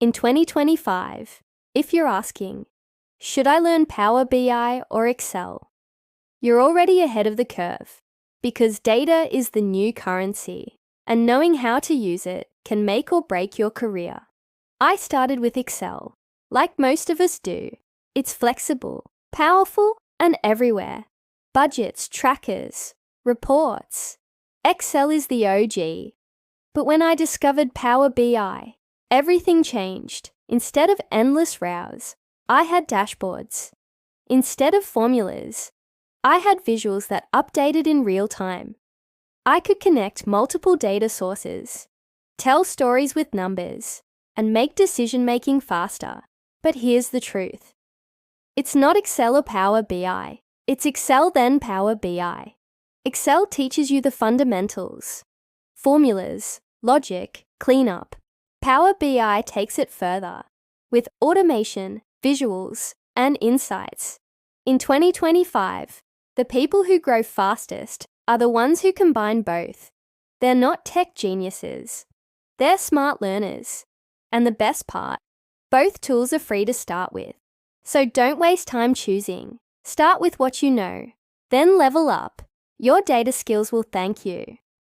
In 2025, if you're asking, should I learn Power BI or Excel? You're already ahead of the curve because data is the new currency, and knowing how to use it can make or break your career. I started with Excel. Like most of us do, it's flexible, powerful, and everywhere. Budgets, trackers, reports. Excel is the OG. But when I discovered Power BI, everything changed. Instead of endless rows, I had dashboards. Instead of formulas, I had visuals that updated in real time. I could connect multiple data sources, tell stories with numbers, and make decision-making faster. But here's the truth. It's not Excel or Power BI. It's Excel then Power BI. Excel teaches you the fundamentals, formulas, logic, cleanup. Power BI takes it further with automation, visuals, and insights. In 2025, the people who grow fastest are the ones who combine both. They're not tech geniuses. They're smart learners. And the best part, both tools are free to start with. So don't waste time choosing. Start with what you know, then level up. Your data skills will thank you.